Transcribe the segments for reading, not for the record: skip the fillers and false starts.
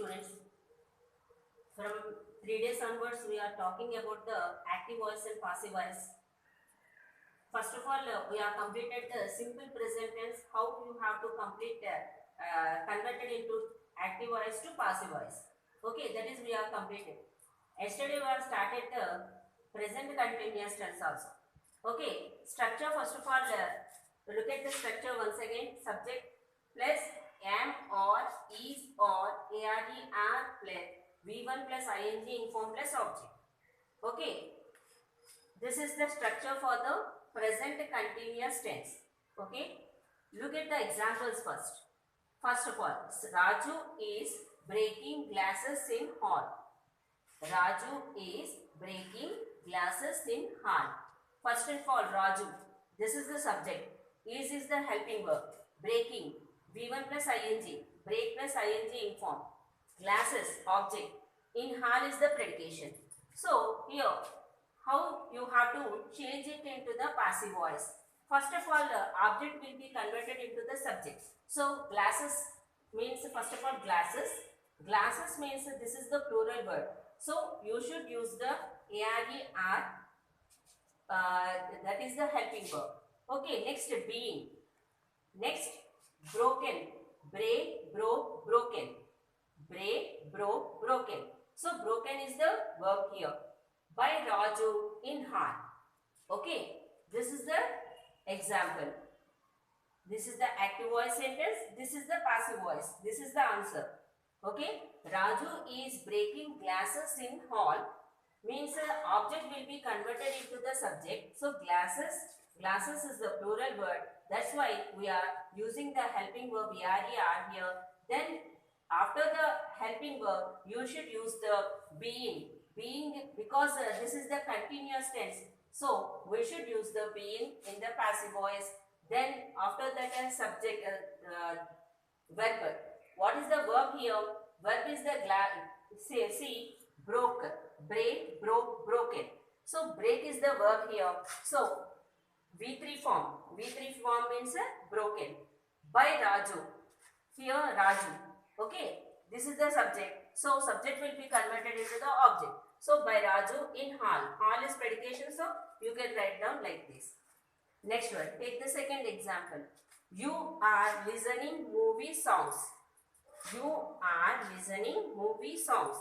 students. From 3 days onwards, we are talking about the active voice and passive voice. First of all, we have completed the simple present tense, how you have to complete converted into active voice to passive voice. Okay, that is we have completed. Yesterday we have started the present continuous tense also. Okay, structure first of all, look at the structure once again. Subject plus am or is or are plus v1 plus ing inform plus object. Okay, this is the structure for the present continuous tense. Okay, look at the examples first. First of all, Raju is breaking glasses in hall. Raju is breaking glasses in hall. First of all, Raju, this is the subject. Is the helping verb. Breaking, v1 plus ing. Break plus ing inform. Glasses, object. In hall is the predication. So, here, how you have to change it into the passive voice. First of all, the object will be converted into the subject. So, glasses means, first of all, glasses. Glasses means this is the plural word. So, you should use the are, that is the helping verb. Okay, next being. Next, broken. Break, broke, broken. Break, broke, broken. So, broken is the verb here. By Raju in hall. Okay, this is the example. This is the active voice sentence. This is the passive voice. This is the answer. Okay, Raju is breaking glasses in hall means object will be converted into the subject. So glasses is the plural word. That's why we are using the helping verb are here. Then after the helping verb, you should use the being because this is the continuous tense. So we should use the being in the passive voice. Then after that subject verb. What is the verb here? Verb is the see broke, break, broke, broken. So break is the verb here. So V3 form. V3 form means broken. By Raju. Here Raju. Okay. This is the subject. So subject will be converted into the object. So by Raju in hall. Hall is predication. So you can write down like this. Next one. Take the second example. You are listening movie songs. You are listening movie songs.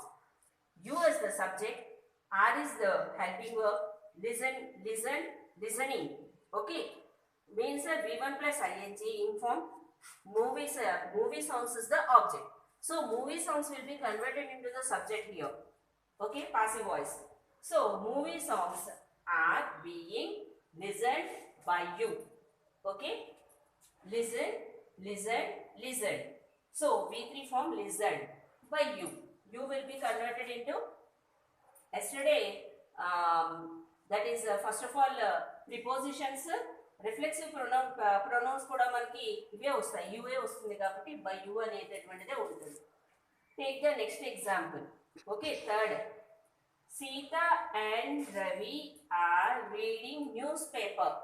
You is the subject. R is the helping verb. Listen, listening. Okay. Means V1 plus ing inform. Movie songs is the object. So movie songs will be converted into the subject here. Okay, passive voice. So movie songs are being listened by you. Okay. Listen. So V3 form listened by you. You will be converted into yesterday. That is first of all prepositions. Reflexive pronounce కూడా మనకి ఇవే వస్తాయి. యువే వస్తుంది కాబట్టి by you అనేటటువంటిదే ఉంటుంది. Take the next example. Okay, third. Sita and Ravi are reading newspaper.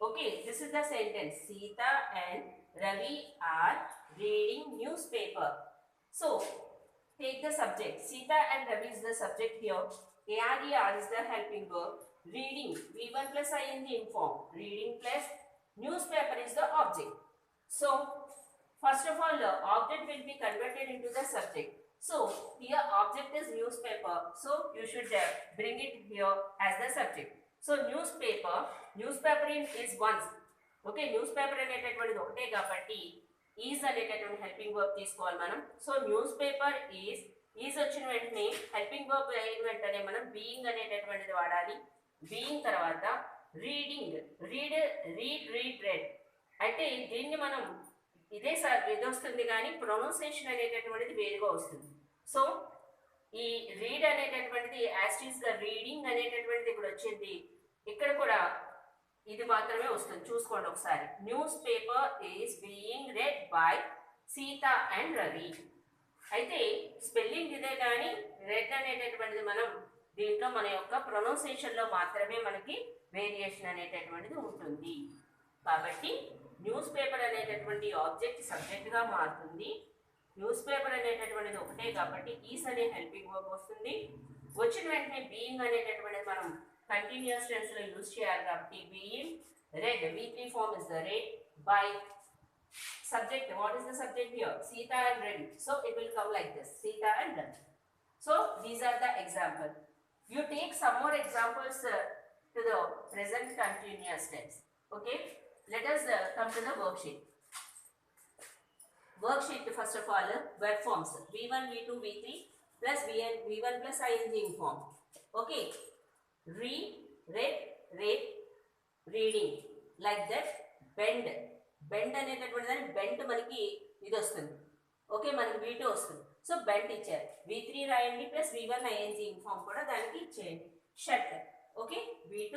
Okay, this is the sentence. Sita and Ravi are reading newspaper. So take the subject. Sita and Ravi is the subject here. Are is the helping verb. Reading, V1 plus ing inform. Reading plus newspaper is the object. So first of all, the object will be converted into the subject. So here object is newspaper. So you should bring it here as the subject. So newspaper is once. Okay, newspaper అనేటటువంటిది ఒకటే కాబట్టి is అనేటటువంటి helping verb తీసుకోవాలి మనం. So news paper is వచ్చిన వెంటనే helping verb అయిన వెంటనే మనం బీయింగ్ అనేటటువంటిది వాడాలి. బీయింగ్ తర్వాత రీడింగ్, రెడ్ అంటే దీన్ని మనం ఇది వస్తుంది కానీ ప్రొనౌన్సియేషన్ అనేటటువంటిది వేరుగా వస్తుంది. సో ఈ రీడ్ అనేటటువంటిది యాజ్ ఈజ్ గా రీడింగ్ అనేటటువంటిది ఇక్కడ వచ్చింది. ఇక్కడ కూడా ఇది మాత్రమే వస్తుంది. చూసుకోండి ఒకసారి. News paper is being red by Sita and Ravi. అయితే స్పెల్లింగ్ ఇదే కానీ రెడ్ అనేటటువంటిది మనం దీంట్లో మన యొక్క ప్రొనౌన్సియేషన్లో మాత్రమే మనకి వేరియేషన్ అనేటటువంటిది ఉంటుంది. కాబట్టి న్యూస్ పేపర్ అనేటటువంటి ఆబ్జెక్ట్ సబ్జెక్ట్గా మారుతుంది. న్యూస్ పేపర్ అనేటటువంటిది ఒకటే కాబట్టి ఈస్ అనే హెల్పింగ్ వర్బ్ వస్తుంది. వచ్చిన వెంటనే బీయింగ్ అనేటటువంటిది మనం కంటిన్యూస్ టెన్స్ లో యూజ్ చేయాలి కాబట్టి being red V3 form is the read by subject. What is the subject here? Sita and Ravi. So it will come like this, Sita and Ravi. So these are the examples. You take some more examples to the present continuous tense. Okay, let us come to the worksheet. Worksheet first of all, verb forms V1, V2, V3 plus V1 plus ing form. Okay, read, read, read, reading, like that. Bend అనేటటువంటి దాన్ని bent మనకి ఇది వస్తుంది. Okay, మనకి V2 వస్తుంది. So bent ఇచ్చారు. V3 రాయండి plus V1 ing form కూడా దానికి ఇచ్చేయండి. Shirt. Okay, V2,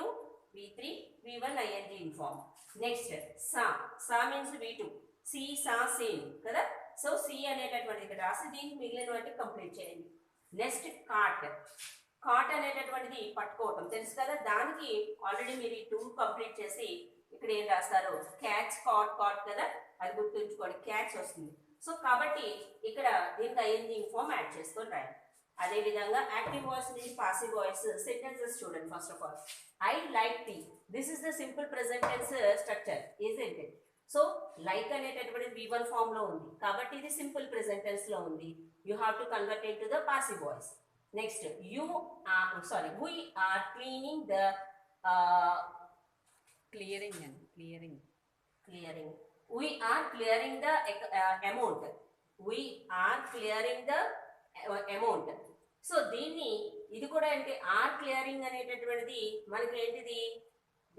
V3, V1 ing form. Next saw means V2, saw same కదా. సో సి అనేటటువంటి ఇక్కడ రాసి దీనికి మిగిలిన వాటికి కంప్లీట్ చేయండి. నెక్స్ట్ కాట్ అనేటటువంటిది పట్టుకోవటం తెలుసు కదా. దానికి ఆల్రెడీ మీరు ఈ 2 కంప్లీట్ చేసి ఇక్కడ ఏం రాస్తారు, క్యాచ్ కాట్ కదా, అది గుర్తుంచుకోండి, క్యాచ్ వస్తుంది. సో కాబట్టి ఇక్కడ దీనికి ఐఎన్జింగ్ ఫామ్ యాడ్ చేసుకొని రాయండి. అదేవిధంగా యాక్టివ్ వాయిస్ నుంచి పాసివ్ వాయిస్ సెంటెన్సెస్ చూడండి. First of all, I like tea. This is the simple present tense structure, isn't it? So like అనేటటువంటిది V1 ఫామ్ లో ఉంది కాబట్టి ఇది సింపుల్ ప్రెజెంట్ టెన్స్ లో ఉంది. You have to convert it to the passive voice. Next we are cleaning the clearing. We are clearing the amount. We are clearing the amount. So దీన్ని ఇది కూడా అంటే ఆర్ క్లియరింగ్ అనేటటువంటిది మనకి ఏంటిది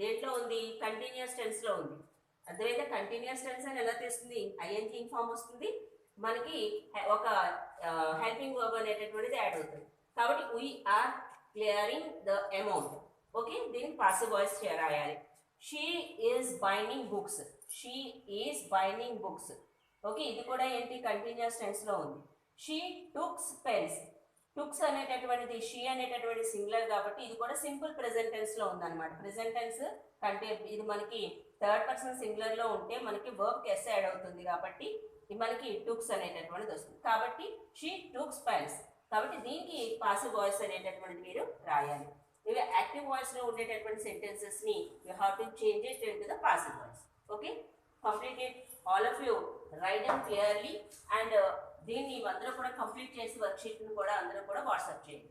దేంట్లో ఉంది, కంటిన్యూస్ టెన్స్ లో ఉంది. అర్థమైతే కంటిన్యూస్ టెన్స్ అని ఎలా తెస్తుంది, ఐఎన్జింగ్ ఫామ్ వస్తుంది, మనకి ఒక హెల్పింగ్ వర్బ్ అనేటటువంటిది యాడ్ అవుతుంది. కాబట్టి we are clearing the amount. Okay, దీనికి పాసివ్ వాయిస్ రాయాలి. She is binding books. She is binding books. Okay, ఇది కూడా ఏంటి కంటిన్యూస్ టెన్స్ లో ఉంది. She took pens. టుక్స్ అనేటటువంటిది షీ అనేటటువంటి సింగులర్ కాబట్టి ఇది కూడా సింపుల్ ప్రెజెంట్ టెన్స్ లో ఉందన్నమాట. ప్రెజెంట్ టెన్స్ కంటే ఇది మనకి థర్డ్ పర్సన్ సింగులర్ లో ఉంటే మనకి వర్బ్ ఎస్ యాడ్ అవుతుంది కాబట్టి మనకి టుక్స్ అనేటటువంటిది వస్తుంది. కాబట్టి షీ టుక్స్ పెన్స్. కాబట్టి దీనికి పాసివ్ వాయిస్ అనేటటువంటిది మీరు రాయాలి. ఇవి యాక్టివ్ వాయిస్ లో ఉండేటటువంటి సెంటెన్సెస్ ని you have to change it into the passive voice. Okay, complete it all of you, write them clearly. And దీన్ని అందరూ కూడా కంప్లీట్ చేసి వర్క్షీట్ని కూడా అందరూ కూడా వాట్సాప్ చేయండి.